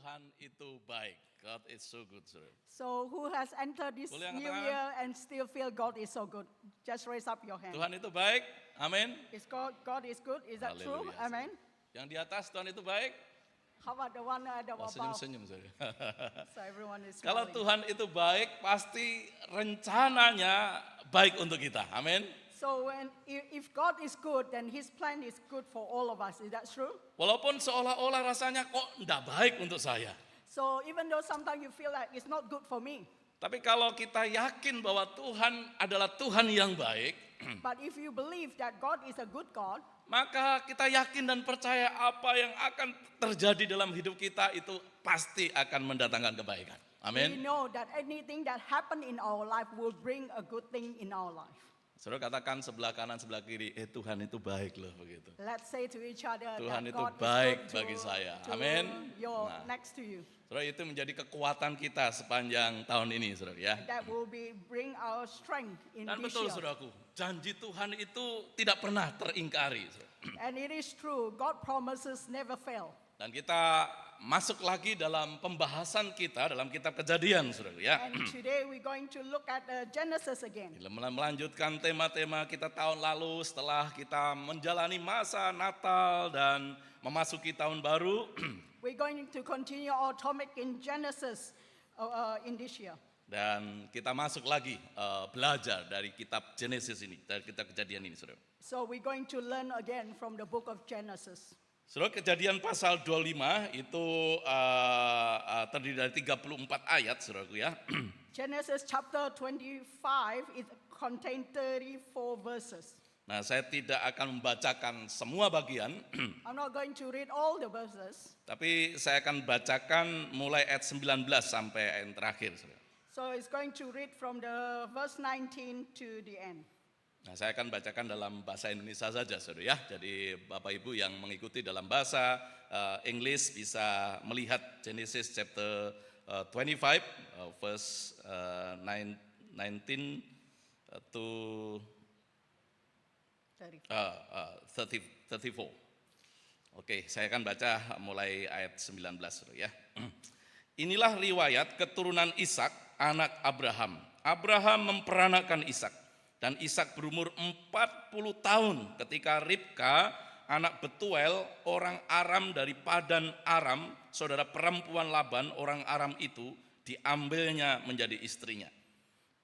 Tuhan itu baik. God is so good, sir. So who has entered this Boleh angkat new tangan? year and still feel God is so good? Just raise up your hand. Tuhan itu baik, amin. Is God is good? Is that true? Haleluya, Amen. sir. Yang di atas Tuhan itu baik. How about the one at the Wah, above? senyum-senyum, sir. So everyone is Kalau smiling. Tuhan itu baik, pasti rencananya baik untuk kita, amin. So if God is good, then His plan is good for all of us. Is that true? Walaupun seolah-olah rasanya kok enggak baik untuk saya. So even though sometimes you feel like it's not good for me, Tapi kalau kita yakin bahwa Tuhan adalah Tuhan yang baik, but if you believe that God is a good God, maka kita yakin dan percaya apa yang akan terjadi dalam hidup kita itu pasti akan mendatangkan kebaikan. we Amin. know that anything that happen in our life will bring a good thing in our life. Saudara katakan sebelah kanan sebelah kiri, Tuhan itu baik loh begitu. Let's say to each other Tuhan that itu God baik is good bagi saya. to Amin. your Nah. next to you. Saudara, itu menjadi kekuatan kita sepanjang tahun ini, saudara ya. That will bring our strength in Dan this betul year. saudaraku, janji Tuhan itu tidak pernah teringkari. Saudara. And it is true, God promises never fail. Dan kita masuk lagi dalam pembahasan kita dalam kitab Kejadian, saudara ya. And today we're going to look at Genesis again. Melanjutkan tema-tema kita tahun lalu setelah kita menjalani masa Natal dan memasuki tahun baru. We're going to continue our topic in Genesis in this year. Dan kita masuk lagi belajar dari kitab Genesis ini, dari kitab Kejadian ini, saudara. So we're going to learn again from the book of Genesis. Saudara, Kejadian pasal 25 itu terdiri dari 34 ayat, saudaraku ya. Genesis chapter 25 it contains 34 verses. Nah, saya tidak akan membacakan semua bagian, I'm not going to read all the verses. tapi saya akan bacakan mulai ayat 19 sampai ayat terakhir, saudara. So it's going to read from the verse 19 to the end. Nah, saya akan bacakan dalam bahasa Indonesia saja, saudara ya. Jadi Bapak Ibu yang mengikuti dalam bahasa English bisa melihat Genesis chapter 25 verse 19 to 34. Oke, saya akan baca mulai ayat 19, saudara ya. Inilah riwayat keturunan Ishak, anak Abraham. Abraham memperanakan Ishak. Dan Ishak berumur 40 tahun ketika Ribka, anak Betuel, orang Aram dari Padan Aram, saudara perempuan Laban, orang Aram itu, diambilnya menjadi istrinya.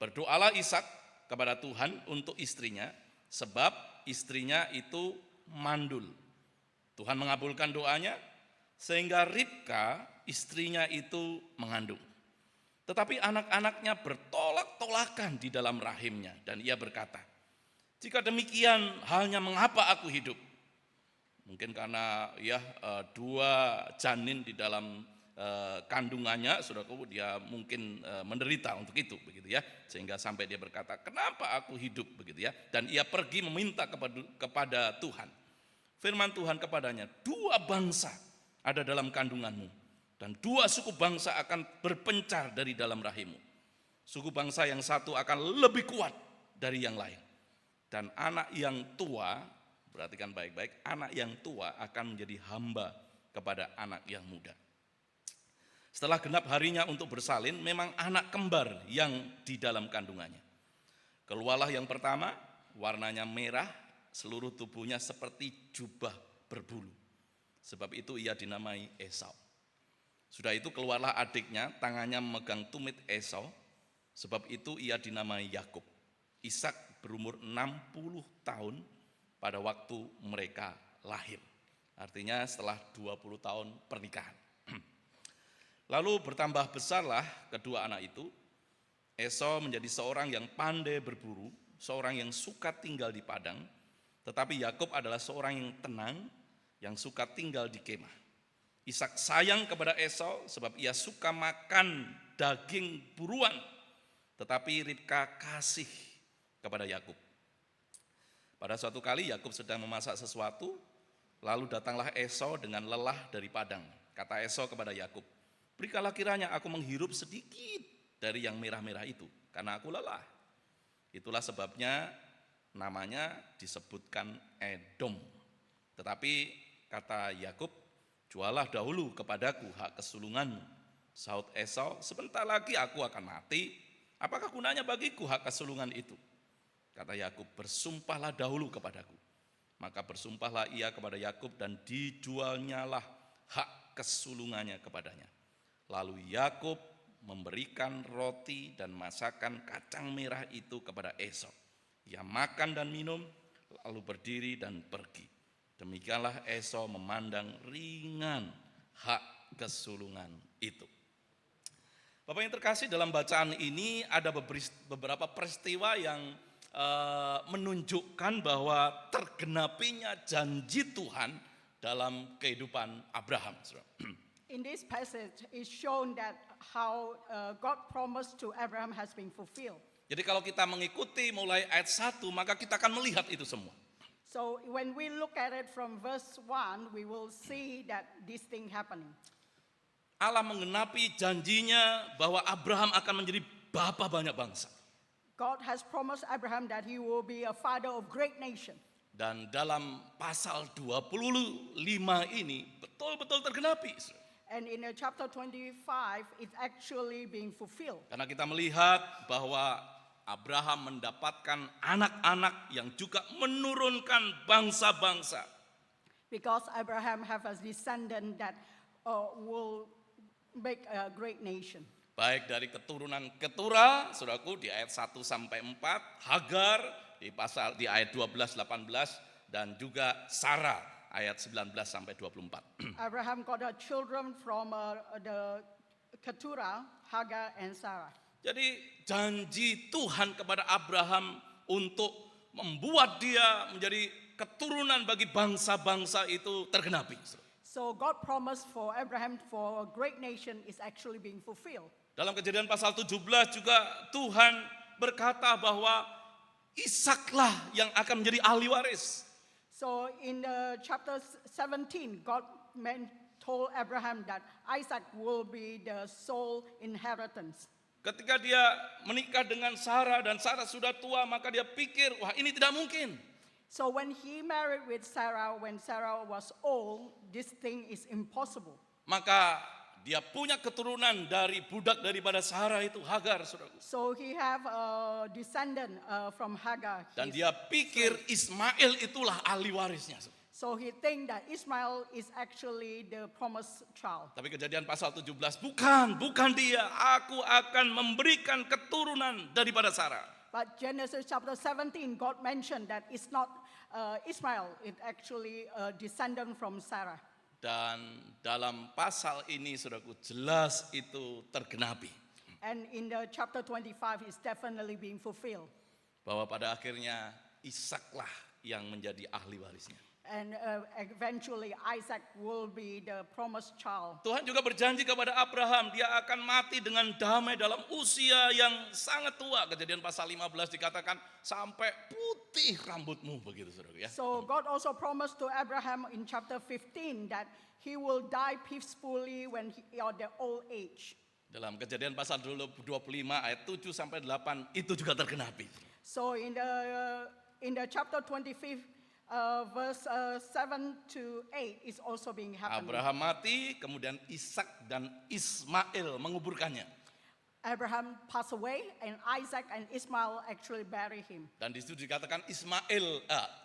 Berdoalah Ishak kepada Tuhan untuk istrinya, sebab istrinya itu mandul. Tuhan mengabulkan doanya, sehingga Ribka, istrinya itu mengandung. Tetapi anak-anaknya bertolak-tolakan di dalam rahimnya. Dan ia berkata, jika demikian halnya mengapa aku hidup? Mungkin karena dua janin di dalam kandungannya, saudaraku, dia mungkin menderita untuk itu, begitu ya. Sehingga sampai dia berkata, kenapa aku hidup, begitu ya. Dan ia pergi meminta kepada Tuhan. Firman Tuhan kepadanya, dua bangsa ada dalam kandunganmu. Dan dua suku bangsa akan berpencar dari dalam rahimmu. Suku bangsa yang satu akan lebih kuat dari yang lain. Dan anak yang tua, perhatikan baik-baik, anak yang tua akan menjadi hamba kepada anak yang muda. Setelah genap harinya untuk bersalin, memang anak kembar yang di dalam kandungannya. Keluarlah yang pertama, warnanya merah, seluruh tubuhnya seperti jubah berbulu. Sebab itu ia dinamai Esau. Sudah itu keluarlah adiknya, tangannya memegang tumit Esau, sebab itu ia dinamai Yakub. Ishak berumur 60 tahun pada waktu mereka lahir. Artinya setelah 20 tahun pernikahan. Lalu bertambah besarlah kedua anak itu. Esau menjadi seorang yang pandai berburu, seorang yang suka tinggal di padang, tetapi Yakub adalah seorang yang tenang, yang suka tinggal di kemah. Ishak sayang kepada Esau sebab ia suka makan daging buruan, tetapi Ribka kasih kepada Yakub. Pada suatu kali Yakub sedang memasak sesuatu, lalu datanglah Esau dengan lelah dari padang. Kata Esau kepada Yakub, berikanlah kiranya aku menghirup sedikit dari yang merah-merah itu, karena aku lelah. Itulah sebabnya namanya disebutkan Edom. Tetapi kata Yakub, jualah dahulu kepadaku hak kesulunganmu. Sahut Esau, sebentar lagi aku akan mati, apakah gunanya bagiku hak kesulungan itu? Kata Yakub, bersumpahlah dahulu kepadaku. Maka bersumpahlah ia kepada Yakub dan dijualnyalah hak kesulungannya kepadanya. Lalu Yakub memberikan roti dan masakan kacang merah itu kepada Esau. Ia makan dan minum, lalu berdiri dan pergi. Demikianlah Esau memandang ringan hak kesulungan itu. Bapak yang terkasih, dalam bacaan ini ada beberapa peristiwa yang menunjukkan bahwa tergenapinya janji Tuhan dalam kehidupan Abraham. In this passage, it's shown that how God promised to Abraham has been fulfilled. Jadi kalau kita mengikuti mulai ayat 1, maka kita akan melihat itu semua. So when we look at it from verse 1, we will see that this thing happening. Allah menggenapi janjinya bahwa Abraham akan menjadi bapa banyak bangsa. God has promised Abraham that he will be a father of great nation. Dan dalam pasal 25 ini betul-betul tergenapi. And in chapter 25, it's actually being fulfilled. Karena kita melihat bahwa Abraham mendapatkan anak-anak yang juga menurunkan bangsa-bangsa. Because Abraham have a descendant that will make a great nation. Baik dari keturunan Ketura, saudaraku, di ayat 1 sampai 4, Hagar di ayat 12 18 dan juga Sarah ayat 19 sampai 24. Abraham got children from the Keturah, Hagar and Sarah. Jadi janji Tuhan kepada Abraham untuk membuat dia menjadi keturunan bagi bangsa-bangsa itu tergenapi. So God promised for Abraham for a great nation is actually being fulfilled. Dalam Kejadian pasal 17 juga Tuhan berkata bahwa Ishaklah yang akan menjadi ahli waris. So in chapter 17, God told Abraham that Isaac will be the sole inheritance. Ketika dia menikah dengan Sarah dan Sarah sudah tua, maka dia pikir, wah ini tidak mungkin. So when he married with Sarah, when Sarah was old, this thing is impossible. Maka dia punya keturunan dari budak daripada Sarah itu, Hagar, saudaraku. So he have a descendant from Hagar. Dan dia pikir Ismail itulah ahli warisnya. So he think that Ishmael is actually the promised child. Tapi Kejadian pasal 17, bukan dia. Aku akan memberikan keturunan daripada Sarah. But Genesis chapter 17, God mentioned that it's not Ishmael, it's actually a descendant from Sarah. Dan dalam pasal ini, saudaraku, jelas itu tergenapi. And in the chapter 25, it's definitely being fulfilled. Bahwa pada akhirnya Ishaklah yang menjadi ahli warisnya. And eventually Isaac will be the promised child. Tuhan juga berjanji kepada Abraham, dia akan mati dengan damai dalam usia yang sangat tua. Kejadian pasal 15 dikatakan sampai putih rambutmu, begitu saudara ya. So God also promised to Abraham in chapter 15 that he will die peacefully when he at the old age. Dalam Kejadian pasal 25 ayat 7 sampai 8 itu juga tergenapi. So in the chapter 25 verse 7 to 8 is also being happening. Abraham mati, kemudian Ishak dan Ismail menguburkannya. Abraham passed away and Isaac and Ishmael actually bury him. Dan di situ dikatakan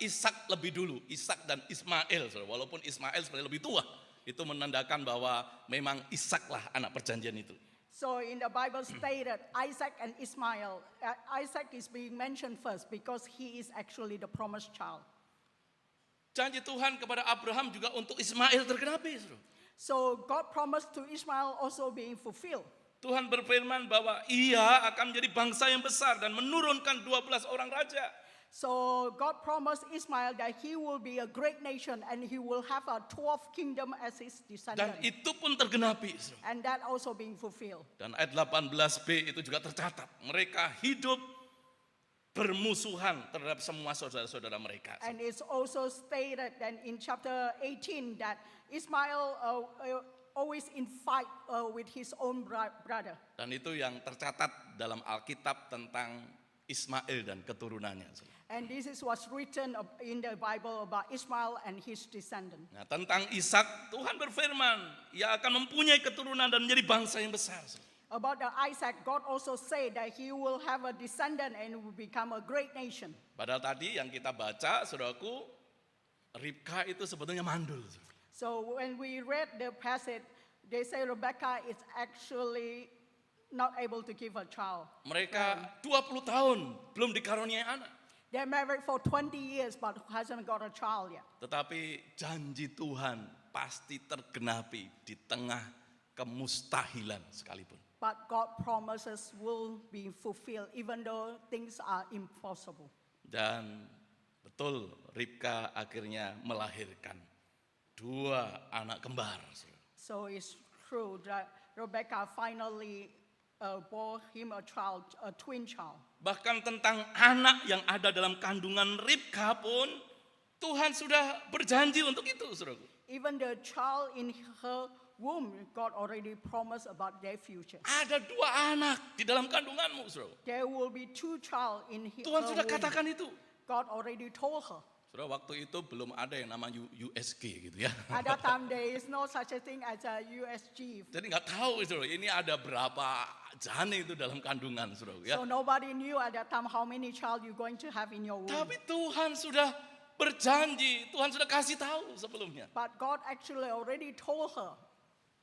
Ishak lebih dulu, Ishak dan Ismail. Walaupun Ismail sebenarnya lebih tua, itu menandakan bahwa memang Ishaklah anak perjanjian itu. So in the Bible stated Isaac and Ishmael, Isaac is being mentioned first because he is actually the promised child. Janji Tuhan kepada Abraham juga untuk Ismail tergenapi. So God promised to Ishmael also being fulfilled. Tuhan berfirman bahwa ia akan menjadi bangsa yang besar dan menurunkan 12 orang raja. So God promised Ishmael that he will be a great nation and he will have a 12th kingdom as his Dan descendant. itu pun tergenapi. And that also being fulfilled. Dan ayat 18b itu juga tercatat. Mereka hidup bermusuhan terhadap semua saudara-saudara mereka. And it's also stated that in chapter 18 that Ishmael always in fight with his own brother. Dan itu yang tercatat dalam Alkitab tentang Ismail dan keturunannya. Saudara. And this is what's written in the Bible about Ishmael and his descendant. Nah, tentang Ishak, Tuhan berfirman, ia akan mempunyai keturunan dan menjadi bangsa yang besar. Saudara. About Isaac, God also said that he will have a descendant and will become a great nation. Padahal tadi yang kita baca, saudaraku, Ribka itu sebetulnya mandul. Saudara. So when we read the passage, they say Rebecca is actually not able to give a child. Mereka 20 tahun belum dikaruniai anak. They're married for 20 years but hasn't got a child yet. Tetapi janji Tuhan pasti tergenapi di tengah kemustahilan sekalipun. But God promises will be fulfilled even though things are impossible. Dan betul Ribka akhirnya melahirkan 2 anak kembar. So it's true that Rebecca finally bore him a child, a twin child. Bahkan tentang anak yang ada dalam kandungan Ribka pun Tuhan sudah berjanji untuk itu, saudaraku. Even the child in her womb, God already promised about their future. Ada 2 anak di dalam kandunganmu, saudaraku. There will be 2 child in her Tuhan sudah womb. katakan itu. God already told her. Saudara, waktu itu belum ada yang namanya USG gitu ya. At that time, there is no such a thing as a USG. Jadi nggak tahu saudara, ini ada berapa jane itu dalam kandungan, saudara ya. So nobody knew at that time how many child you're going to have in your womb. Tapi Tuhan sudah berjanji, Tuhan sudah kasih tahu sebelumnya. But God actually already told her.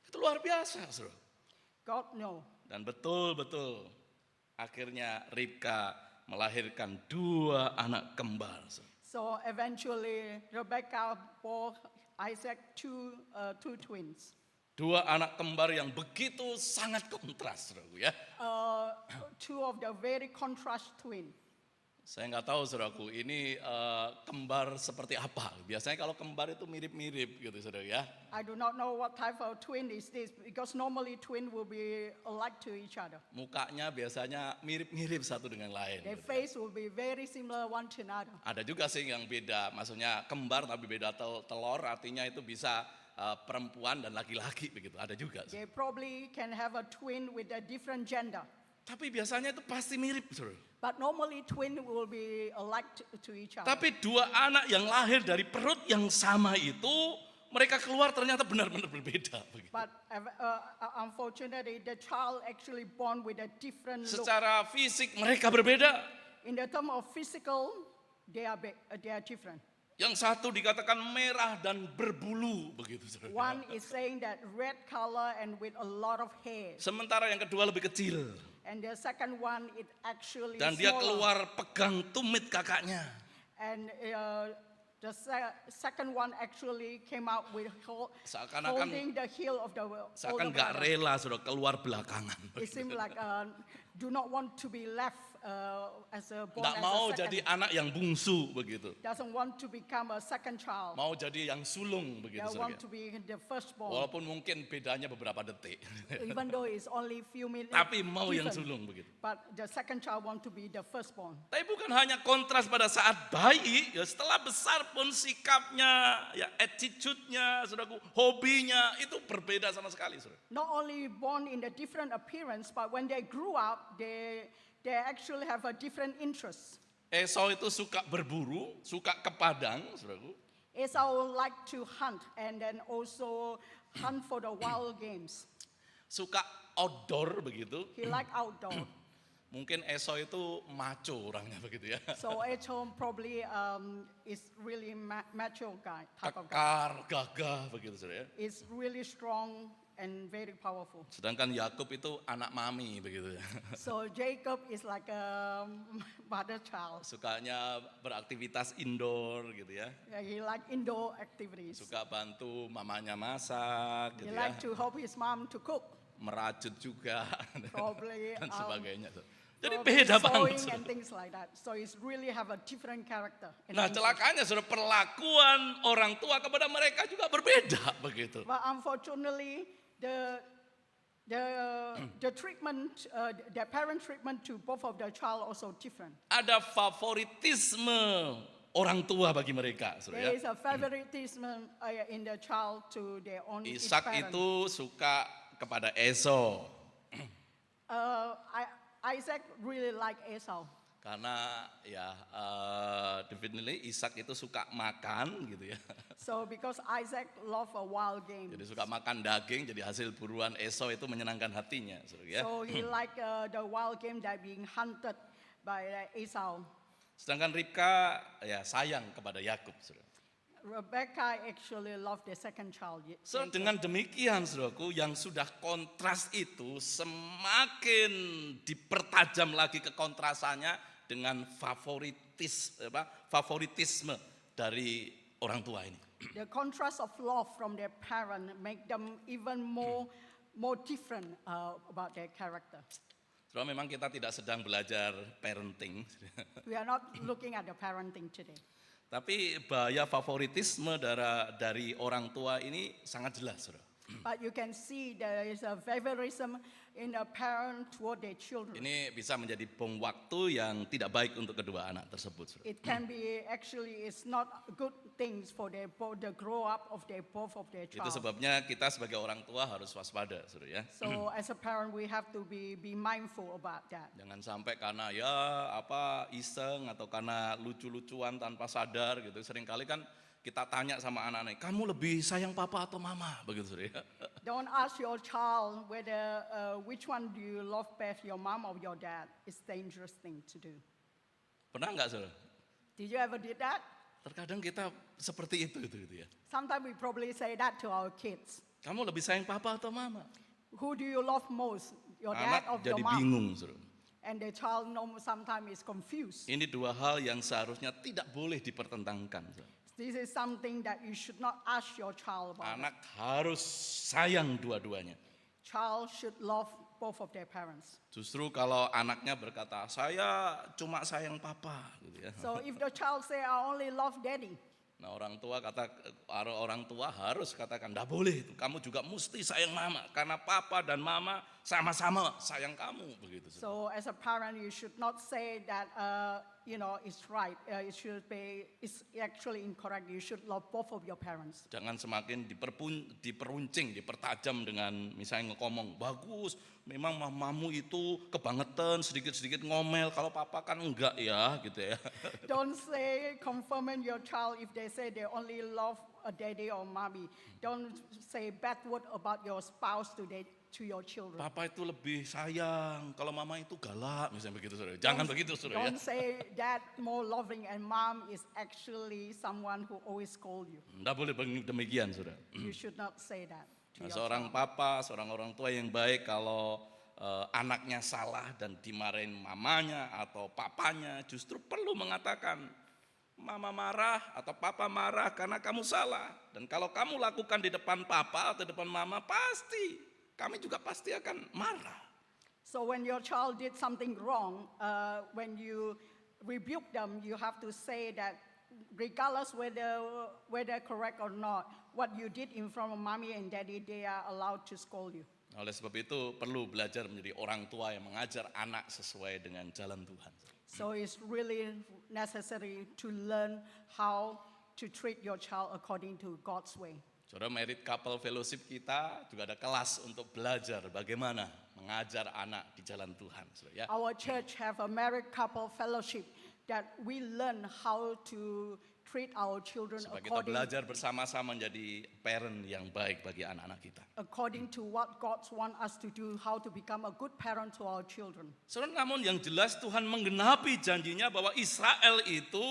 Itu luar biasa, saudara. God know. Dan betul-betul akhirnya Ribka melahirkan 2 anak kembar. Saudara. So eventually, Rebecca bore Isaac two twins. 2 anak kembar yang begitu sangat kontras, saudaraku ya. 2 of the very contrast twin. Saya nggak tahu saudaraku, ini kembar seperti apa. Biasanya kalau kembar itu mirip-mirip gitu saudara ya. I do not know what type of twin is this because normally twin will be alike to each other. Mukanya biasanya mirip-mirip satu dengan lain. Their Gitu. face will be very similar one to another. Ada juga sih yang beda, maksudnya kembar tapi beda telur, artinya itu bisa perempuan dan laki-laki begitu. Ada juga. They probably can have a twin with a different gender. Tapi biasanya itu pasti mirip saudara. But normally twin will be alike to each other. Tapi 2 anak yang lahir dari perut yang sama itu, mereka keluar ternyata benar-benar berbeda. Begitu. But unfortunately, the child actually born with a different look. Secara fisik mereka berbeda. In the term of physical, they are different. Yang satu dikatakan merah dan berbulu begitu saudara. One is saying that red color and with a lot of hair. Sementara yang kedua lebih kecil. And the second one, it actually Dan dia smaller. keluar pegang tumit kakaknya. And the second one actually came out with Seakan-akan holding the heel of the seakan older nggak brother. rela sudah keluar belakangan. It seemed like do not want to be left as a born Nggak as mau a second. jadi anak yang bungsu begitu. Doesn't want to become a second child. Mau jadi yang sulung begitu They want saudara. to be the firstborn. Walaupun mungkin bedanya beberapa detik. Even though it's only few minutes. Tapi mau yang different. sulung begitu. But the second child want to be the firstborn. Tapi bukan hanya kontras pada saat bayi, ya setelah besar pun sikapnya, ya attitude-nya, saudaraku, hobinya itu berbeda sama sekali, saudara. Not only born in a different appearance, but when they grew up, they actually have a different interest. Esau itu suka berburu, suka ke padang, saudaraku. Esau like to hunt and then also hunt for the wild games. Suka outdoor begitu. He like outdoor. Mungkin Esau itu macho orangnya begitu ya. So Esau probably is really macho guy type of guy. Kekar, gagah begitu saudara ya. Is really strong and very powerful. Sedangkan Yakub itu anak mami begitu ya. So Jacob is like a mother child. Sukanya beraktivitas indoor gitu ya. Yeah, he like indoor activities. Suka bantu mamanya masak He gitu like ya. to help his mom to cook. Merajut juga Probably, dan sebagainya. Jadi probably beda sewing banget. and saudara. things like that. So it's really have a different character. and Nah interest. celakanya saudara, perlakuan orang tua kepada mereka juga berbeda begitu. But unfortunately, the treatment, the parent treatment to both of the child also different. Ada favoritisme orang tua bagi mereka, saudara There ya. is a favoritism in the child to their own each Ishak parent. itu suka kepada Esau. Isaac really like Esau. Karena ya definitely Ishak itu suka makan gitu ya. So because Isaac loved a wild game, Jadi suka makan daging, jadi hasil buruan Esau itu menyenangkan hatinya, saudara ya. so he liked the wild game that being hunted by Esau. Sedangkan Ribka ya sayang kepada Yakub, saudara. Rebecca actually loved the second child. So, dengan demikian, saudaraku, yang sudah kontras itu semakin dipertajam lagi kekontrasannya dengan favoritisme dari orang tua ini. The contrast of love from their parent make them even more different about their character. Saudara, memang kita tidak sedang belajar parenting, We are not looking at the parenting today. tapi bahaya favoritisme dari orang tua ini sangat jelas, saudara. But you can see there is a favorism in a parent toward their children. Ini bisa menjadi bom waktu yang tidak baik untuk kedua anak tersebut, saudara. It can be actually it's not good things for the grow up of both of their Itu child. sebabnya kita sebagai orang tua harus waspada, saudara ya. So as a parent we have to be mindful about that. Jangan sampai karena ya iseng atau karena lucu-lucuan tanpa sadar gitu. Seringkali kan kita tanya sama anak-anak, kamu lebih sayang papa atau mama? Begitu, saudara ya. Don't ask your child whether which one do you love best, your mom or your dad. It's dangerous thing to do. Pernah nggak, saudara? Did you ever did that? Terkadang kita seperti itu ya. Sometimes we probably say that to our kids. Kamu lebih sayang papa atau mama? Who do you love most, your Anak dad or your jadi mom? bingung, saudara. And the child sometimes is confused. Ini dua hal yang seharusnya tidak boleh dipertentangkan, saudara. This is something that you should not ask your child about. Anak harus sayang dua-duanya. Child should love both of their parents. Justru kalau anaknya berkata, saya cuma sayang papa, gitu ya. So if the child say, I only love daddy, Nah orang tua harus katakan, enggak boleh itu. Kamu juga mesti sayang mama. Karena papa dan mama sama-sama sayang kamu. Begitu. so as a parent you should not say that, it's right. It's actually incorrect. You should love both of your parents. Jangan semakin diperuncing, dipertajam dengan misalnya ngomong, bagus, memang mamamu itu kebangetan, sedikit-sedikit ngomel. Kalau papa kan enggak ya, gitu ya. Don't say confirming your child if they say they only love a daddy or mommy. Don't say bad word about your spouse to your children. Papa itu lebih sayang, kalau mama itu galak, misalnya begitu, saudara. Jangan begitu, saudara. Ya. Don't say dad more loving and mom is actually someone who always scold you. Enggak boleh demikian, saudara. You should not say that to Nah, your seorang child. papa, seorang orang tua yang baik kalau anaknya salah dan dimarahin mamanya atau papanya, justru perlu mengatakan, mama marah atau papa marah karena kamu salah. Dan kalau kamu lakukan di depan papa atau depan mama, kami juga pasti akan marah. So when your child did something wrong, when you rebuke them, you have to say that regardless whether correct or not, what you did in front of mommy and daddy, they are allowed to scold you. Oleh sebab itu perlu belajar menjadi orang tua yang mengajar anak sesuai dengan jalan Tuhan. So it's really necessary to learn how to treat your child according to God's way. Saudara, Married Couple Fellowship kita juga ada kelas untuk belajar bagaimana mengajar anak di jalan Tuhan. Saudara, ya. Our church have a married couple fellowship that we learn how to treat our children Supaya kita according, belajar bersama-sama menjadi parent yang baik bagi anak-anak kita. according to what God wants us to do, how to become a good parent to our children. Saudara, namun yang jelas Tuhan menggenapi janjinya bahwa Israel itu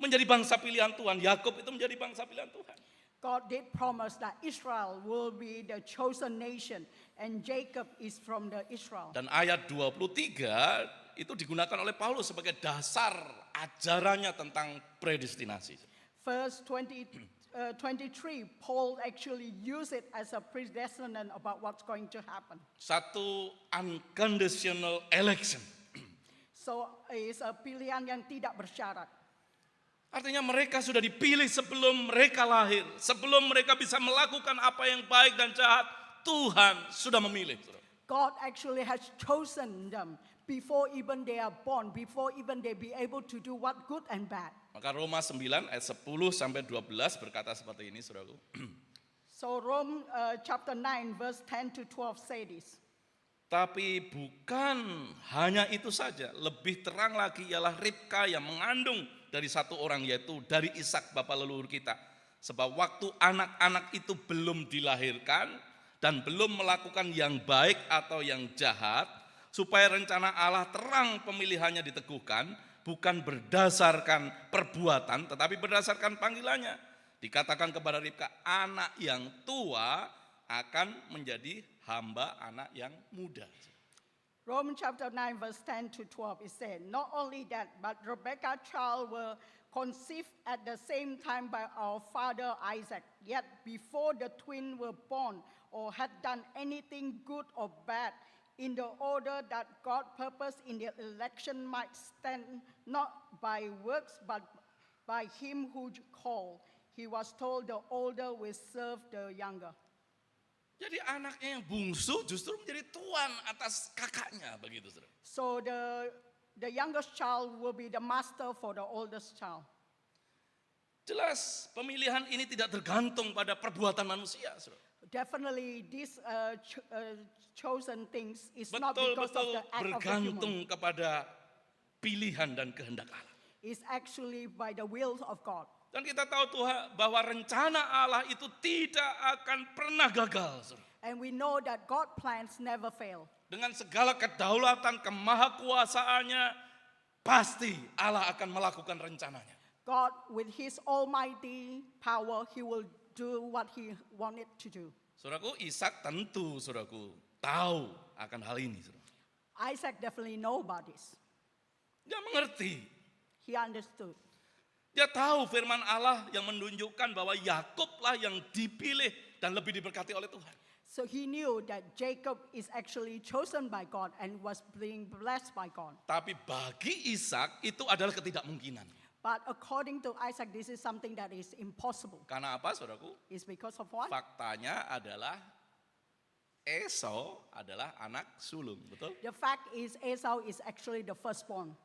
menjadi bangsa pilihan Tuhan. Yakub itu menjadi bangsa pilihan Tuhan. God did promise that Israel will be the chosen nation and Jacob is from the Israel. Dan ayat 23 itu digunakan oleh Paulus sebagai dasar ajarannya tentang predestinasi. Verse 23, Paul actually used it as a predestination about what's going to happen. Satu unconditional election. So it's a pilihan yang tidak bersyarat. Artinya mereka sudah dipilih sebelum mereka lahir. Sebelum mereka bisa melakukan apa yang baik dan jahat, Tuhan sudah memilih. God actually has chosen them before even they are born, before even they be able to do what good and bad. Maka Roma 9 ayat 10 sampai 12 berkata seperti ini, saudaraku. So Rome chapter 9 verse 10 to 12 say this. Tapi bukan hanya itu saja, lebih terang lagi ialah Ribka yang mengandung dari satu orang, yaitu dari Ishak bapa leluhur kita. Sebab waktu anak-anak itu belum dilahirkan dan belum melakukan yang baik atau yang jahat, supaya rencana Allah terang pemilihannya diteguhkan, bukan berdasarkan perbuatan tetapi berdasarkan panggilannya. Dikatakan kepada Ribka, anak yang tua akan menjadi hamba anak yang muda. Romans chapter 9 verse 10 to 12 it said, not only that, but Rebekah's child were conceived at the same time by our father Isaac. Yet before the twin were born or had done anything good or bad, in the order that God purposed in the election might stand not by works but by him who called. He was told the older will serve the younger. Jadi anaknya yang bungsu justru menjadi tuan atas kakaknya, begitu saudara. So the youngest child will be the master for the oldest child. Jelas pemilihan ini tidak tergantung pada perbuatan manusia, saudara. Definitely these chosen things is not because of Betul-betul the act of the bergantung human. kepada pilihan dan kehendak Allah. It's actually by the will of God. Dan kita tahu Tuhan bahwa rencana Allah itu tidak akan pernah gagal, saudara. And we know that God plans never fail. Dengan segala kedaulatan kemahakuasaannya, pasti Allah akan melakukan rencananya. God with his almighty power, he will do what he wanted to do. Saudaraku, Ishak tentu saudaraku tahu akan hal ini, saudara. Isaac definitely know about this. Dia mengerti. He understood. Dia tahu firman Allah yang menunjukkan bahwa Yakublah yang dipilih dan lebih diberkati oleh Tuhan. So he knew that Jacob is actually chosen by God and was being blessed by God. Tapi bagi Ishak itu adalah ketidakmungkinan. But according to Isaac, this is something that is impossible. Karena apa, saudaraku? It's because of what? Faktanya adalah Esau adalah anak sulung, betul? The fact is Esau is actually the firstborn.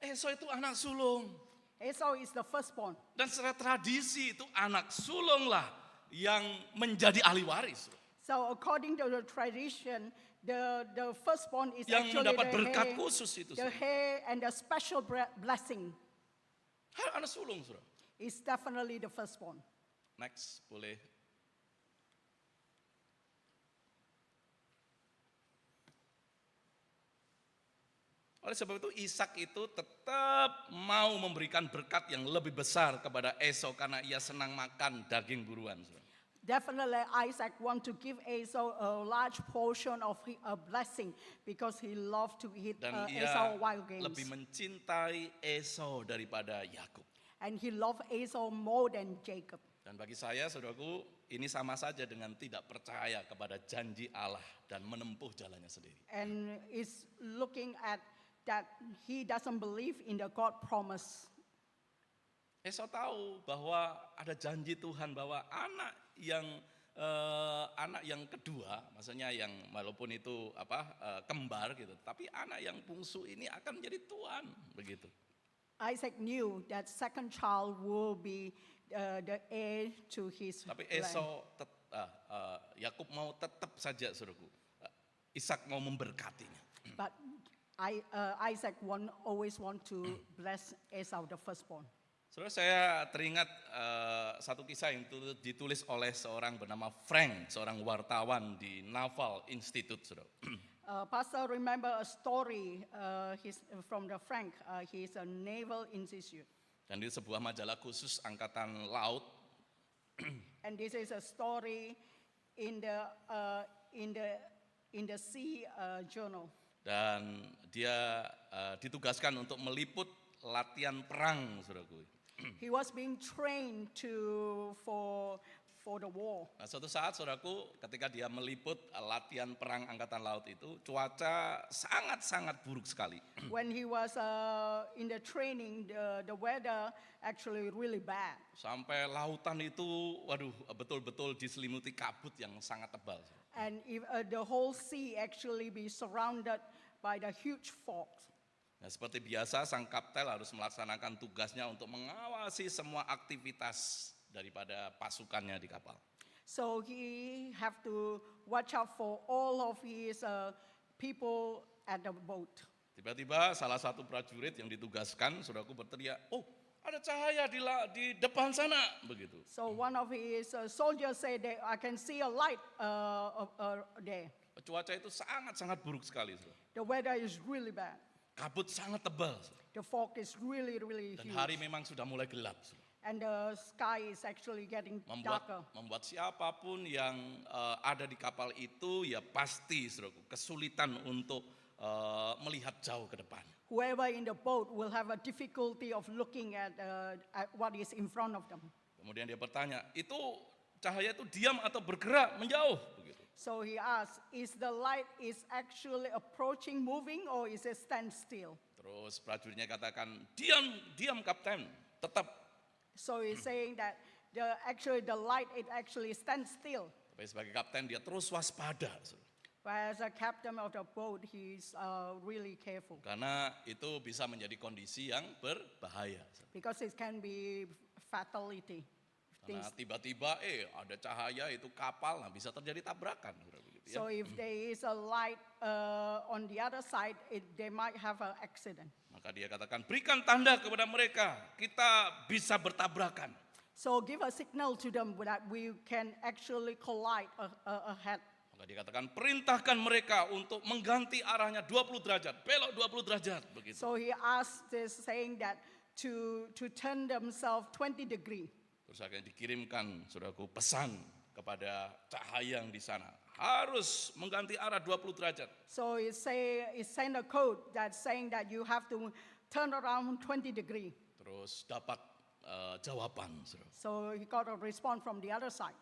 Esau itu anak sulung. Esau is the firstborn. Dan secara tradisi itu anak sulunglah yang menjadi ahli waris. So according to the tradition, the firstborn is Yang actually mendapat berkat khusus itu. the heir and the special blessing Anak sulung, saudara. is definitely the firstborn. Next, boleh. Oleh sebab itu Ishak itu tetap mau memberikan berkat yang lebih besar kepada Esau karena ia senang makan daging buruan. Definitely Isaac want to give Esau a large portion of a blessing because he loved to eat Dan Esau ia wild games. lebih mencintai Esau daripada Yakub. And he loved Esau more than Jacob. Dan bagi saya, saudaraku, ini sama saja dengan tidak percaya kepada janji Allah dan menempuh jalannya sendiri. And is looking at that he doesn't believe in the God promise. Esau tahu bahwa ada janji Tuhan bahwa anak yang kedua, maksudnya yang walaupun itu kembar gitu, tapi anak yang bungsu ini akan menjadi tuan, begitu. Isaac knew that second child will be the heir to his Tapi land. Esau, Yakub mau tetap saja, saudaraku, Ishak mau memberkatinya. But Isaac always want to bless Esau, the firstborn. Saudara, saya teringat satu kisah yang ditulis oleh seorang bernama Frank, seorang wartawan di Naval Institute, saudara. Pastor remember a story from the Frank. He's a naval institute. Dan di sebuah majalah khusus angkatan laut. And this is a story in the Sea Journal. Dan dia ditugaskan untuk meliput latihan perang, saudaraku. He was being trained for the war. Nah, suatu saat, saudaraku, ketika dia meliput latihan perang angkatan laut itu, cuaca sangat-sangat buruk sekali. When he was in the training, the weather actually really bad. Sampai lautan itu, waduh, betul-betul diselimuti kabut yang sangat tebal. And the whole sea actually be surrounded by the huge fog. Nah, seperti biasa, sang kapten harus melaksanakan tugasnya untuk mengawasi semua aktivitas daripada pasukannya di kapal. So he have to watch out for all of his people at the boat. Tiba-tiba salah satu prajurit yang ditugaskan, saudaraku berteriak, oh ada cahaya di depan sana, begitu. So one of his soldiers said that I can see a light there. Cuaca itu sangat-sangat buruk sekali, saudara. The weather is really bad. Kabut sangat tebal, saudara. The fog is really, really Dan huge. hari memang sudah mulai gelap, saudara. And the sky is actually getting darker. Membuat siapapun yang ada di kapal itu ya pasti, saudaraku, kesulitan untuk melihat jauh ke depan. Whoever in the boat will have a difficulty of looking at what is in front of them. Kemudian dia bertanya, itu cahaya itu diam atau bergerak menjauh? Begitu. So he asked, is the light is actually approaching, moving, or is it stand still? Terus prajuritnya katakan, diam kapten, tetap. So he's saying that the light it actually stands still. Tapi sebagai kapten dia terus waspada, saudara. But as a captain of the boat, he's really careful Karena itu bisa menjadi kondisi yang berbahaya. Saudara. because it can be fatality. Karena tiba-tiba ada cahaya itu kapal, nah bisa terjadi tabrakan. Saudara, begitu, ya. So if there is a light on the other side, they might have an accident. Maka dia katakan, berikan tanda kepada mereka, kita bisa bertabrakan. So give a signal to them that we can actually collide ahead. Maka dia katakan, perintahkan mereka untuk mengganti arahnya 20 derajat, belok 20 derajat. Begitu. So he asked this, saying that to turn themselves 20 degree. Terus akhirnya dikirimkan, saudaraku, pesan kepada cahaya yang di sana. Harus mengganti arah 20 derajat. So it sent a code that's saying that you have to turn around 20 degree. Terus dapat jawaban, saudara. So he got a response from the other side.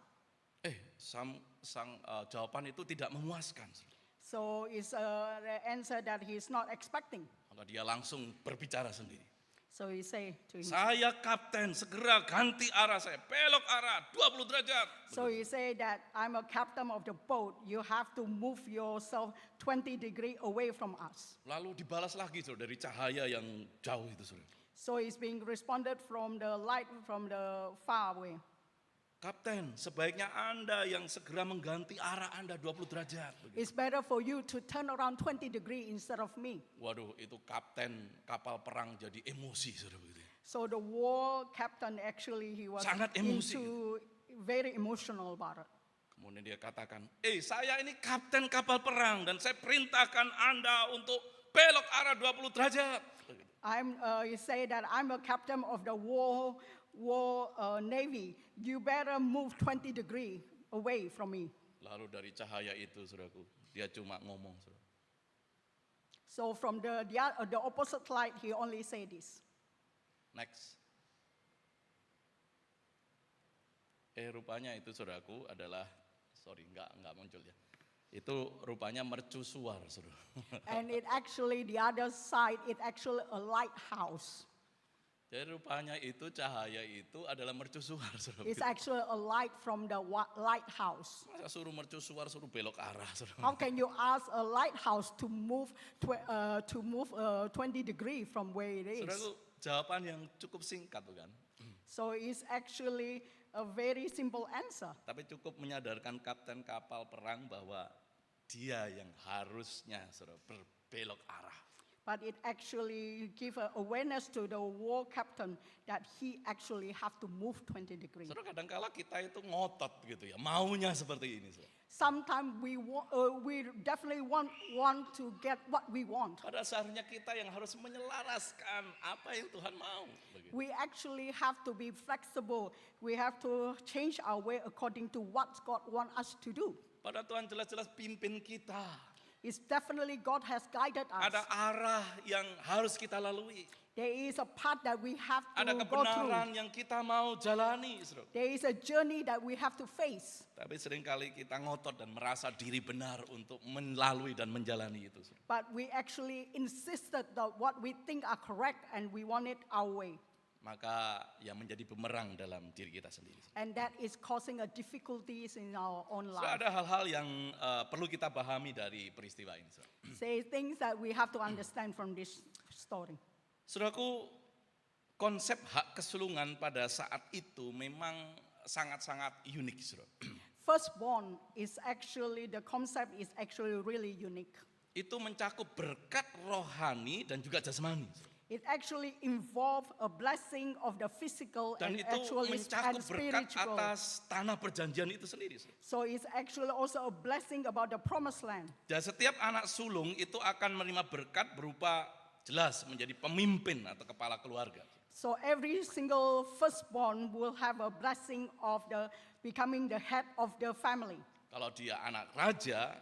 Jawaban itu tidak memuaskan. Saudara. So it's the answer that he's not expecting. Maka dia langsung berbicara sendiri. So he say to him. Saya kapten, segera ganti arah saya, belok arah 20 derajat. So he say that I'm a captain of the boat. You have to move yourself 20 degree away from us. Lalu dibalas lagi, saudara, dari cahaya yang jauh itu, saudara. So it's being responded from the light from the far away. Kapten, sebaiknya Anda yang segera mengganti arah Anda 20 derajat. Begitu. It's better for you to turn around 20 degree instead of me. Waduh, itu kapten kapal perang jadi emosi, saudara, begitu. So the war captain actually he was Sangat emosi. very emotional about it. Kemudian dia katakan, saya ini kapten kapal perang dan saya perintahkan Anda untuk belok arah 20 derajat. Begitu. He say that I'm a captain of the war navy. You better move 20 degree away from me. Lalu dari cahaya itu, saudaraku, dia cuma ngomong, saudara. So from the opposite light, he only say this. Next. Rupanya itu, saudaraku, adalah, enggak muncul ya. Itu rupanya mercusuar, saudara. And it actually, the other side, it actually a lighthouse. Jadi rupanya itu cahaya itu adalah mercusuar, saudara. It's actually a light from the lighthouse. Masa suruh mercusuar, suruh belok arah, saudara. How can you ask a lighthouse to move 20 degree from where it is? Saudaraku, jawaban yang cukup singkat, bukan? So it's actually a very simple answer. Tapi cukup menyadarkan kapten kapal perang bahwa dia yang harusnya, saudara, berbelok arah. But it actually give awareness to the war captain that he actually have to move 20 degrees. Saudara, kadang-kala kita itu ngotot gitu ya, maunya seperti ini, saudara. Sometimes we definitely want to get what we want. Pada seharusnya kita yang harus menyelaraskan apa yang Tuhan mau. Begitu. We actually have to be flexible. We have to change our way according to what God want us to do. Pada Tuhan jelas-jelas pimpin kita. It's definitely God has guided us. Ada arah yang harus kita lalui. There is a path that we have to Ada go through. kebenaran yang kita mau jalani, saudara. There is a journey that we have to face. Tapi seringkali kita ngotot dan merasa diri benar untuk melalui dan menjalani itu, saudara. But we actually insisted that what we think are correct and we want it our way. Maka yang menjadi bumerang dalam diri kita sendiri. And that is causing a difficulties in our own So, life. ada hal-hal yang perlu kita pahami dari peristiwa ini. Saudara. Say things that we have to understand from this story. Saudaraku, konsep hak kesulungan pada saat itu memang sangat-sangat unik, saudara. firstborn is actually, the concept is actually really unique. Itu mencakup berkat rohani dan juga jasmani. It actually involves a blessing of the physical Dan and itu actually and mencakup berkat spiritual. atas tanah perjanjian itu sendiri. So it's actually also a blessing about the promised land. Dan setiap anak sulung itu akan menerima berkat berupa jelas menjadi pemimpin atau kepala keluarga. So every single firstborn will have a blessing of the becoming the head of the family. Kalau dia anak raja,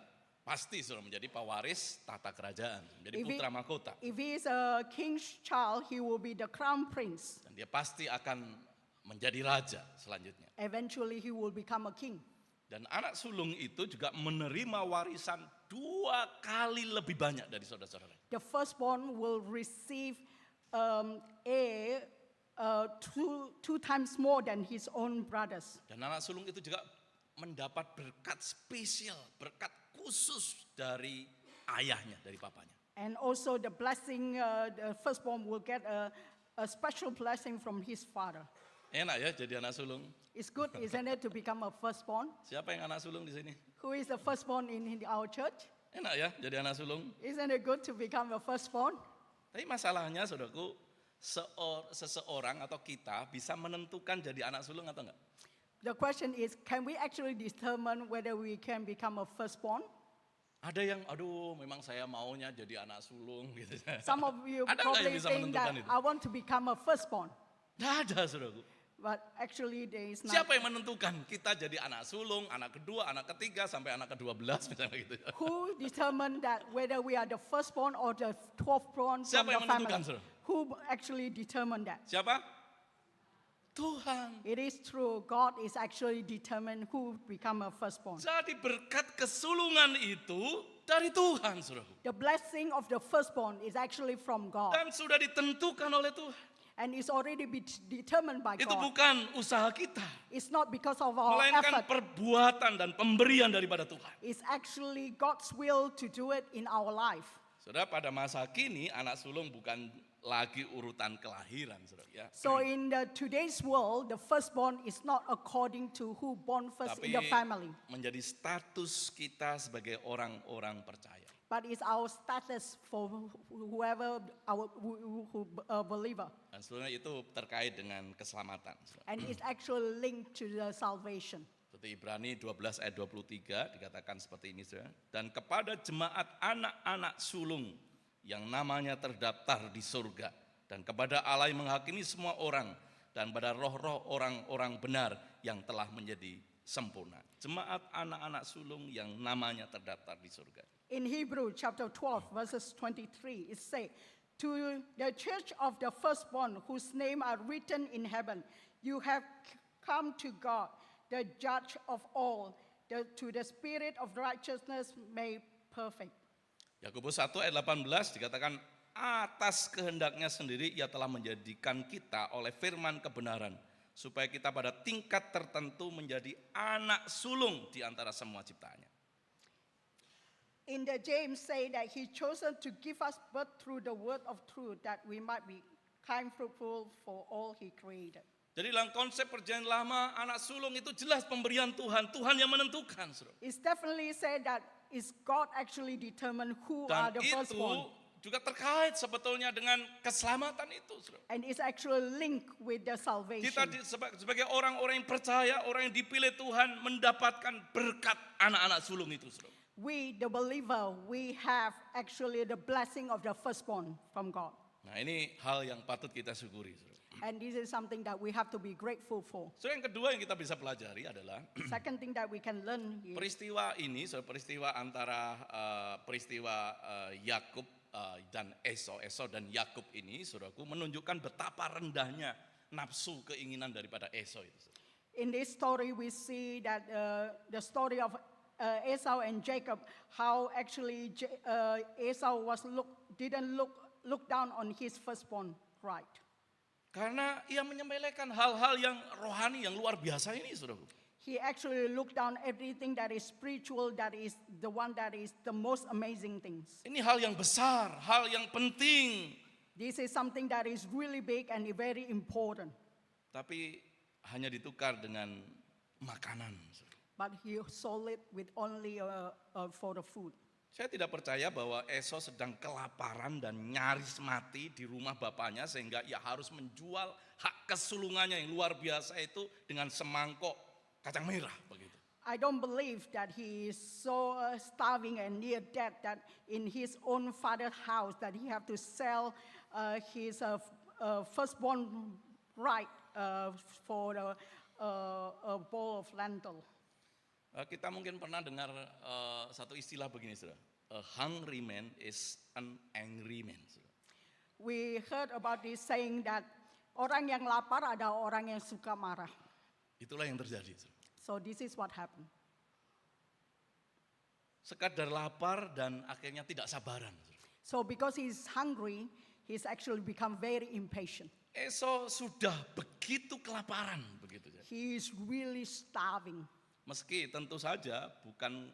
pasti sudah menjadi pewaris tata kerajaan, menjadi If he- putra mahkota. If he is a king's child, he will be the crown prince. Dan dia pasti akan menjadi raja selanjutnya. Eventually, he will become a king. Dan anak sulung itu juga menerima warisan 2 kali lebih banyak dari saudara-saudara. The firstborn will receive two times more than his own brothers. Dan anak sulung itu juga mendapat berkat spesial, berkat khusus dari ayahnya, dari papanya. And also the blessing, the firstborn will get a special blessing from his father. Enak ya jadi anak sulung. It's good, isn't it, to become a firstborn? Siapa yang anak sulung di sini? Who is the firstborn in our church? Enak ya jadi anak sulung. Isn't it good to become a firstborn? Tapi masalahnya saudaraku, seseorang atau kita bisa menentukan jadi anak sulung atau enggak? The question is, can we actually determine whether we can become a firstborn? Ada yang, aduh memang saya maunya jadi anak sulung gitu. Some of you Ada nggak yang probably bisa think that menentukan itu? I want to become a firstborn. Tidak ada saudaraku. But actually there is not. Siapa yang menentukan kita jadi anak sulung, anak kedua, anak ketiga, sampai anak ke-12 misalnya gitu. Who determined that whether we are the firstborn or the 12th-born from Siapa the yang menentukan, family? saudara? Who actually determined that? Siapa? Tuhan. It is true, God is actually determined who become a firstborn. Jadi berkat kesulungan itu dari Tuhan, saudaraku. The blessing of the firstborn is actually from God. Dan sudah ditentukan oleh Tuhan. And it's already determined by Itu God. bukan usaha kita. It's not because of our Melainkan effort. perbuatan dan pemberian daripada Tuhan. It's actually God's will to do it in our life. Saudara, pada masa kini anak sulung bukan lagi urutan kelahiran, saudara ya. So in today's world, the firstborn is not according to who born first Tapi in the family, menjadi status kita sebagai orang-orang percaya. but it's our status for whoever our believer, Dan sebenarnya itu terkait dengan keselamatan. Saudara. and it's actually linked to the salvation. Seperti Ibrani 12 ayat 23 dikatakan seperti ini, saudara. Dan kepada jemaat anak-anak sulung yang namanya terdaftar di surga, dan kepada Allah yang menghakimi semua orang, dan pada roh-roh orang-orang benar yang telah menjadi sempurna. Jemaat anak-anak sulung yang namanya terdaftar di surga. In Hebrew chapter 12 verses 23, it says, to the church of the firstborn whose name are written in heaven, you have come to God, the judge of all, to the spirit of righteousness made perfect. Yakobus 1 ayat 18 dikatakan, atas kehendaknya sendiri ia telah menjadikan kita oleh firman kebenaran, supaya kita pada tingkat tertentu menjadi anak sulung di antara semua ciptaannya. In the James say that he chosen to give us birth through the word of truth, that we might be kind, fruitful for all he created. Jadi dalam konsep perjanjian lama, anak sulung itu jelas pemberian Tuhan, Tuhan yang menentukan. Saudara. It's definitely said that is God actually determine who are Dan the itu firstborn. juga terkait sebetulnya dengan keselamatan itu. Saudara. And it's actually linked with the salvation. Kita sebagai orang-orang yang percaya, orang yang dipilih Tuhan mendapatkan berkat anak-anak sulung itu. Saudara. We, the believer, we have actually the blessing of the firstborn from God. Nah ini hal yang patut kita syukuri. Saudara. And this is something that we have to be grateful for. So yang kedua yang kita bisa pelajari adalah Second thing that we can learn is peristiwa ini, peristiwa antara Yakub dan Esau dan Yakub ini, saudaraku, menunjukkan betapa rendahnya nafsu keinginan daripada Esau itu. in this story we see that the story of Esau and Jacob, how actually Esau didn't look down on his firstborn right. Karena ia menyembelihkan hal-hal yang rohani yang luar biasa ini, saudaraku. He actually looked down everything that is spiritual, that is the one that is the most amazing things. Ini hal yang besar, hal yang penting. This is something that is really big and very important. Tapi hanya ditukar dengan makanan. Saudara. but he sold it with only for the food. Saya tidak percaya bahwa Esau sedang kelaparan dan nyaris mati di rumah bapaknya sehingga ia harus menjual hak kesulungannya yang luar biasa itu dengan semangkok kacang merah begitu. I don't believe that he is so starving and near death that in his own father's house that he have to sell his firstborn right for a bowl of lentil. Kita mungkin pernah dengar satu istilah begini, saudara. A hungry man is an angry man. Saudara. We heard about this saying that orang yang lapar adalah orang yang suka marah. Itulah yang terjadi. Saudara. So this is what happened. Sekadar lapar dan akhirnya tidak sabaran. Saudara. So because he's hungry, he's actually become very impatient. Esau sudah begitu kelaparan begitu. He is really starving. Meski tentu saja bukan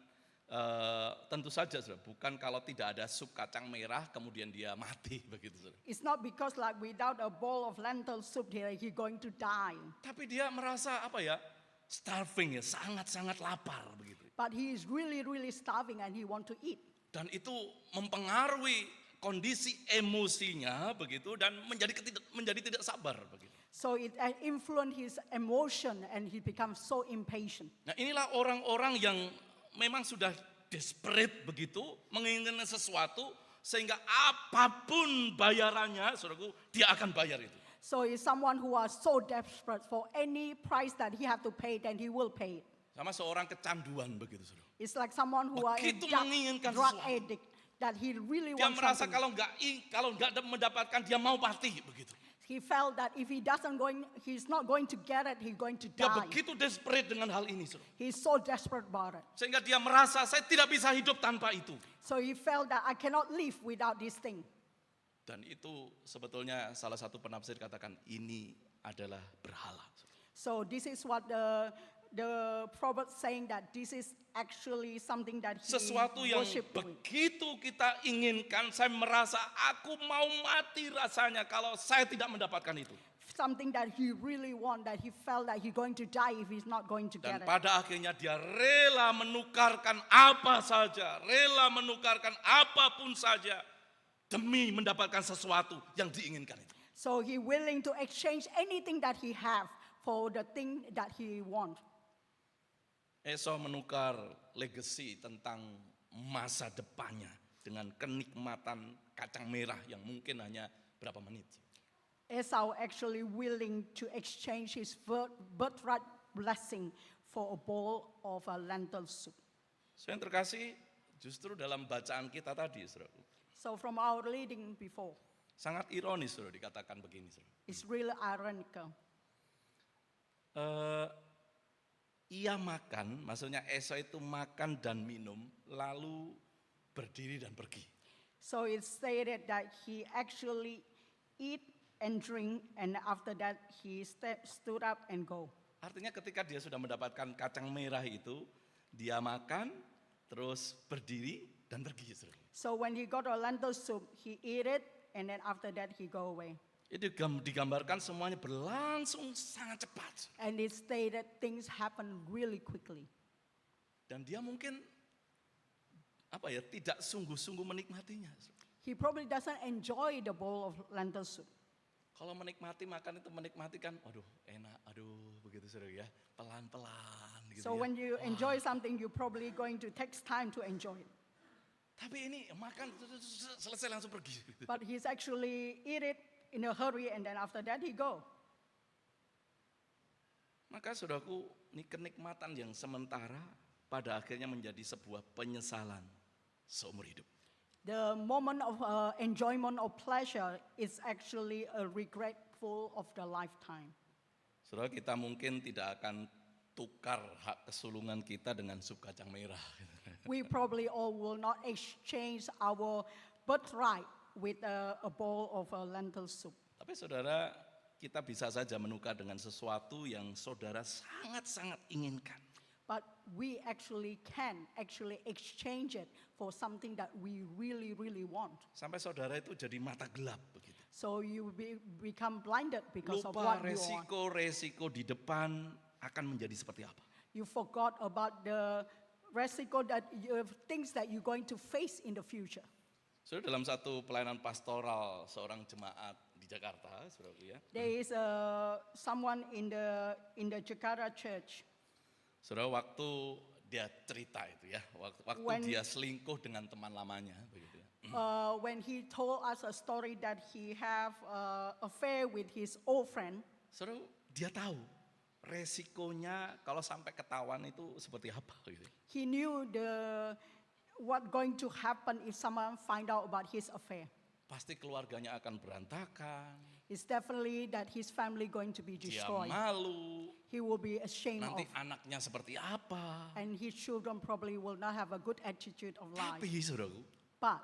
saudara, bukan kalau tidak ada sup kacang merah kemudian dia mati begitu saudara. It's not because like without a bowl of lentil soup here he going to die. Tapi dia merasa starving ya, sangat-sangat lapar begitu. But he is really starving and he want to eat. Dan itu mempengaruhi kondisi emosinya begitu dan menjadi tidak sabar begitu. So it influenced his emotion and he becomes so impatient. Nah, inilah orang-orang yang memang sudah desperate begitu, menginginkan sesuatu sehingga apapun bayarannya, saudaraku, dia akan bayar itu. So he's someone who are so desperate for any price that he have to pay, then he will pay it. Sama seorang kecanduan begitu, saudara. It's like someone who are Begitu a menginginkan drug sesuatu. addict that he really Dia wants merasa something. kalau nggak mendapatkan dia mau mati begitu. He felt that if he's not going to get it, he's going to Dia die. begitu desperate dengan hal ini, saudara. He's so desperate about it. Sehingga dia merasa saya tidak bisa hidup tanpa itu. So he felt that I cannot live without this thing. Dan itu sebetulnya salah satu penafsir katakan ini adalah berhala. So this is what the proverb saying that this is actually something that he Sesuatu yang worship with. begitu kita inginkan, saya merasa aku mau mati rasanya kalau saya tidak mendapatkan itu. Something that he really want, that he felt that he's going to die if he's not going to Dan get it. pada akhirnya dia rela menukarkan apa saja, rela menukarkan apapun saja demi mendapatkan sesuatu yang diinginkan itu. So he willing to exchange anything that he have for the thing that he want. Esau menukar legacy tentang masa depannya dengan kenikmatan kacang merah yang mungkin hanya berapa menit. Esau actually willing to exchange his birthright blessing for a bowl of a lentil soup. Saya yang terkasih, justru dalam bacaan kita tadi, saudara, So from our reading before, sangat ironis, saudara, dikatakan begini, saudara. it's really ironical. Ia makan, maksudnya Esau itu makan dan minum, lalu berdiri dan pergi. So it's stated that he actually eat and drink, and after that he stood up and go. Artinya ketika dia sudah mendapatkan kacang merah itu, dia makan, terus berdiri dan pergi. Saudara. So when he got a lentil soup, he eat it, and then after that he go away. Itu digambarkan semuanya berlangsung sangat cepat. And it stated things happen really quickly. Dan dia mungkin tidak sungguh-sungguh menikmatinya. He probably doesn't enjoy the bowl of lentil soup. Kalau menikmati makan itu menikmati kan, aduh enak, aduh begitu saudara ya, pelan-pelan gitu So ya. when you enjoy something, you're probably going to take time to enjoy it. Tapi ini makan selesai langsung pergi. But he's actually eat it in a hurry, and then after that he go. Maka saudaraku, ini kenikmatan yang sementara pada akhirnya menjadi sebuah penyesalan seumur hidup. The moment of enjoyment or pleasure is actually a regretful of the lifetime. Saudara, kita mungkin tidak akan tukar hak kesulungan kita dengan sup kacang merah. We probably all will not exchange our birthright with a bowl of a lentil soup. Tapi saudara, kita bisa saja menukar dengan sesuatu yang saudara sangat-sangat inginkan. But we can exchange it for something that we really want. Sampai saudara itu jadi mata gelap begitu. So you become blinded because of Lupa what you want. resiko di depan akan menjadi seperti apa. You forgot about the resiko things that you're going to face in the future. Saudara, dalam satu pelayanan pastoral seorang jemaat di Jakarta, saudaraku ya. There is someone in the Jakarta church. Saudara, waktu dia cerita itu ya, waktu When- dia selingkuh dengan teman lamanya, begitu ya. When he told us a story that he have affair with his old friend, Saudara, dia tahu resikonya kalau sampai ketahuan itu seperti apa gitu. he knew what going to happen if someone find out about his affair. Pasti keluarganya akan berantakan, It's definitely that his family going to be dia destroyed. malu, He will be ashamed nanti of, anaknya seperti apa. and his children probably will not have a good attitude of life. Tapi saudaraku, But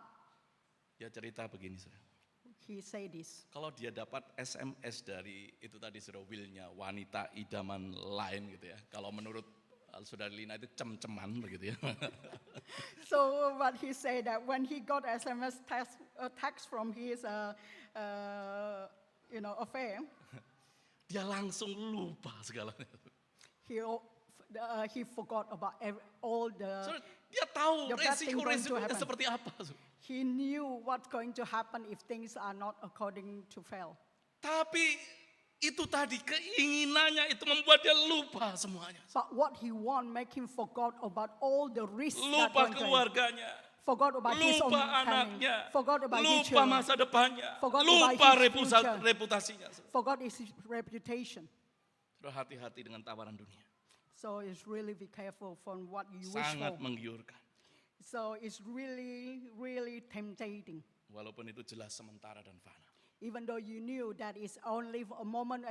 dia cerita begini saudara. he say this. Kalau dia dapat SMS dari itu tadi saudara Willnya, wanita idaman lain gitu ya. Kalau menurut saudara Lina itu cem-ceman begitu ya. So what he said that when he got SMS text from his affair, Dia langsung lupa segalanya. he forgot about all the. Saudara, dia tahu The bad thing going to resiko-resikonya happen. seperti apa. Saudara. He knew what's going to happen if things are not according to fail. Tapi itu tadi keinginannya itu membuat dia lupa semuanya. But what he want make him forgot about all the risks that Lupa going to keluarganya, forgot about his own lupa family, anaknya, forgot about his lupa children, masa depannya, Forgot lupa about his future. reputasinya. forgot his reputation. Saudara, hati-hati dengan tawaran dunia. So it's really be careful from what you wish Sangat for. menggiurkan. So it's really, really tempting. Walaupun itu jelas sementara dan fana. Even though you knew that it's only a moment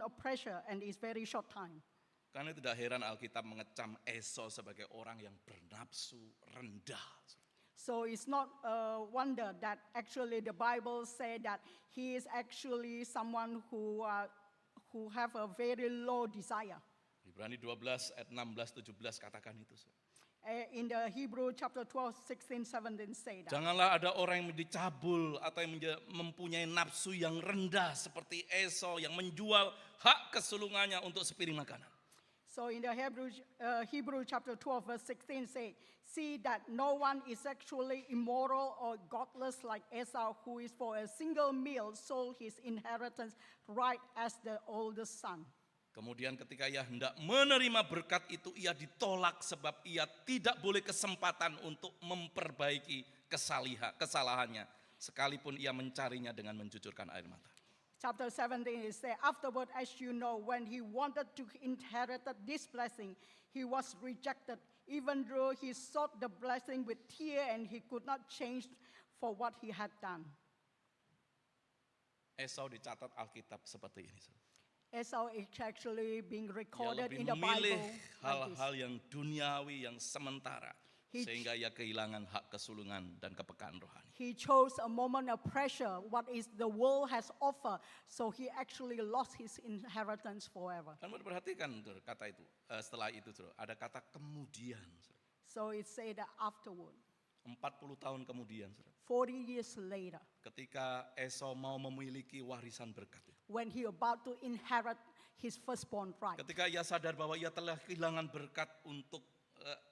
of pressure and it's very short time. Karena tidak heran Alkitab mengecam Esau sebagai orang yang bernafsu rendah. So it's not a wonder that actually the Bible said that he is actually someone who have a very low desire. Ibrani 12 ayat 16-17 katakan itu. In the Hebrew chapter 12, 16, 17 say that. Janganlah ada orang yang dicabul atau yang mempunyai nafsu yang rendah seperti Esau yang menjual hak kesulungannya untuk sepiring makanan. So in the Hebrew chapter 12 verse 16 say, see that no one is sexually immoral or godless like Esau, who is for a single meal sold his inheritance right as the oldest son. Kemudian ketika ia hendak menerima berkat itu, ia ditolak sebab ia tidak boleh kesempatan untuk memperbaiki kesalahannya, sekalipun ia mencarinya dengan mencucurkan air mata. Chapter 17 is say, afterward, as you know, when he wanted to inherit this blessing, he was rejected, even though he sought the blessing with tear and he could not change for what he had done. Esau dicatat Alkitab seperti ini. Esau is actually being Dia recorded lebih in the memilih Bible like hal-hal this. yang duniawi, yang sementara, He- sehingga ia kehilangan hak kesulungan dan kepekaan rohani. He chose a moment of pressure, what is the world has offered, so he actually lost his inheritance forever. Kan perhatikan tuh, kata itu, setelah itu ada kata kemudian. So it say that afterward, 40 tahun kemudian, 40 years later, ketika Esau mau memiliki warisan berkat, when he about to inherit his firstborn right, ketika ia sadar bahwa ia telah kehilangan berkat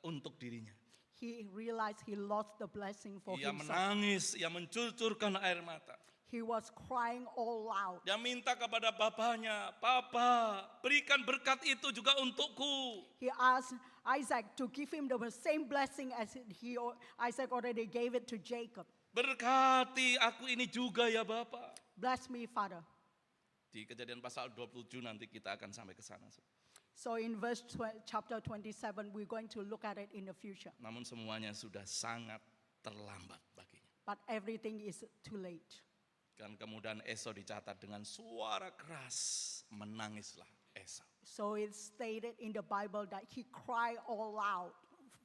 untuk dirinya, he realized he lost the blessing for ia himself. menangis, ia mencucurkan air mata. He was crying all loud. Dia minta kepada bapaknya, "Papa, berikan berkat itu juga untukku." He asked Isaac to give him the same blessing as Isaac already gave it to Jacob. Berkati aku ini juga ya Bapak. Bless me, Father. Di Kejadian pasal 27 nanti kita akan sampai ke sana. So in chapter 27, we're going to look at it in the future. Namun semuanya sudah sangat terlambat baginya. But everything is too late. Dan kemudian Esau dicatat dengan suara keras, menangislah Esau. So it's stated in the Bible that he cried all loud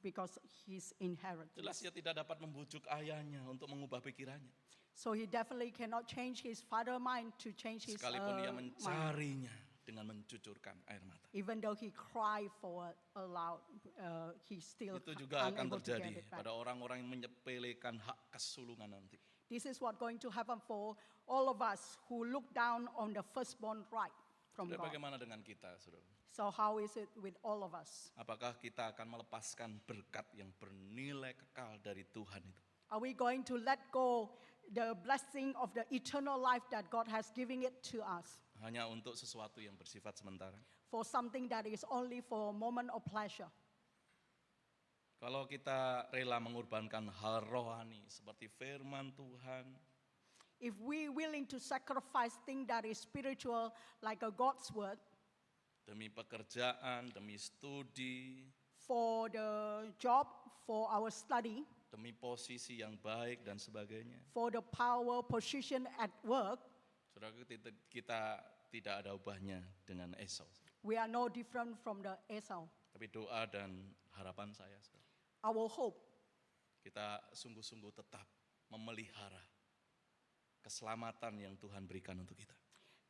because his inheritance. Jelas dia tidak dapat membujuk ayahnya untuk mengubah pikirannya. So he definitely cannot change his father's mind to change his Sekalipun dia mind. mencarinya dengan mencucurkan air mata. Even though he cried for it aloud, he still Itu juga akan unable to get terjadi it back. pada orang-orang yang menyepelekan hak kesulungan nanti. This is what going to happen for all of us who look down on the firstborn right from Saudara, God. bagaimana dengan kita, saudara? So how is it with all of us? Apakah kita akan melepaskan berkat yang bernilai kekal dari Tuhan itu? Are we going to let go the blessing of the eternal life that God has given it to us Hanya untuk sesuatu yang bersifat sementara? for something that is only for a moment of pleasure? Kalau kita rela mengorbankan hal rohani seperti firman Tuhan, If we willing to sacrifice things that is spiritual like a God's word demi pekerjaan, demi studi, for the job, for our study, demi posisi yang baik dan sebagainya, for the power position at work, saudara, kita tidak ada ubahnya dengan Esau. we are no different from the Esau. Tapi doa dan harapan saya, saudara, Our hope kita sungguh-sungguh tetap memelihara keselamatan yang Tuhan berikan untuk kita.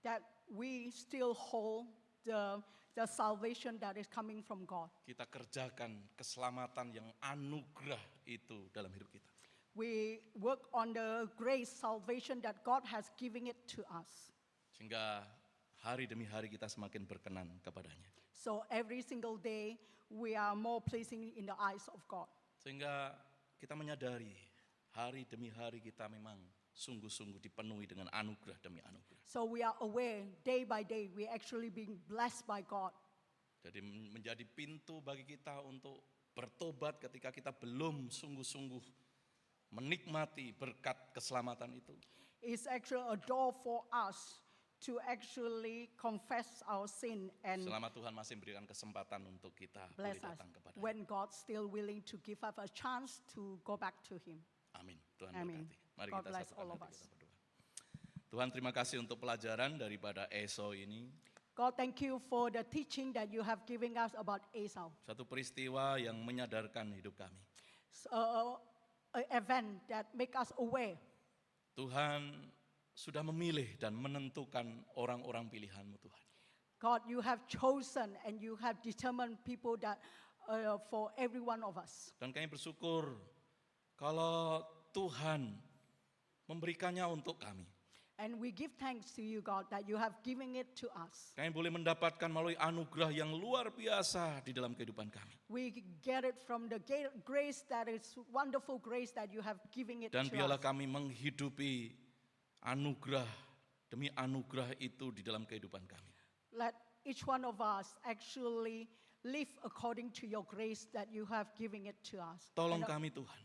that we still hold the salvation that is coming from God. Kita kerjakan keselamatan yang anugerah itu dalam hidup kita. We work on the grace salvation that God has given it to us. Sehingga hari demi hari kita semakin berkenan kepadanya. So every single day we are more pleasing in the eyes of God. Sehingga kita menyadari hari demi hari kita memang sungguh-sungguh dipenuhi dengan anugerah demi anugerah. So we are aware day by day we actually being blessed by God. Jadi menjadi pintu bagi kita untuk bertobat ketika kita belum sungguh-sungguh menikmati berkat keselamatan itu. It's actually a door for us to actually confess our sin and Selama Tuhan masih memberikan kesempatan untuk kita boleh bless us datang kepada. when God's still willing to give us a chance to go back to Him. Amin. Tuhan Amin. berkati. Mari God kita bless satukan all of hati us. kita berdoa. Tuhan, terima kasih untuk pelajaran daripada Esau ini. God, thank you for the teaching that you have given us about Esau. Satu peristiwa yang menyadarkan hidup kami. So, an event that make us aware. Tuhan sudah memilih dan menentukan orang-orang pilihan-Mu, Tuhan. God, you have chosen and you have determined people that for every one of us. Dan kami bersyukur kalau Tuhan memberikannya untuk kami. And we give thanks to you, God, that you have given it to us. Kami boleh mendapatkan melalui anugerah yang luar biasa di dalam kehidupan kami. We get it from the grace that is wonderful grace that you have given it Dan to biarlah us. kami menghidupi anugerah demi anugerah itu di dalam kehidupan kami. Let each one of us actually live according to your grace that you have given it to us. Tolong And, kami Tuhan.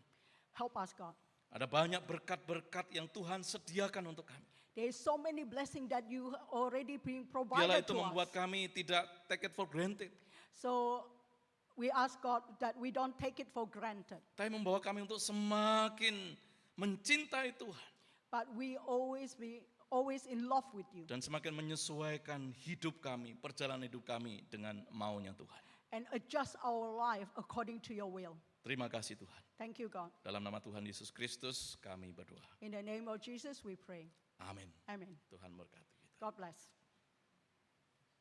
help us, God. Ada banyak berkat-berkat yang Tuhan sediakan untuk kami. There is so many blessings that you already been Biarlah provided itu to membuat us. kami tidak take it for granted. So we ask God that we don't take it for granted, Tapi membawa kami untuk semakin mencintai Tuhan. but we always in love with you Dan semakin menyesuaikan hidup kami, perjalanan hidup kami dengan maunya Tuhan. and adjust our life according to your will. Terima kasih Tuhan. Thank you, God. Dalam nama Tuhan Yesus Kristus kami berdoa. In the name of Jesus, we pray. Amin. Amen. Tuhan berkati kita. God bless.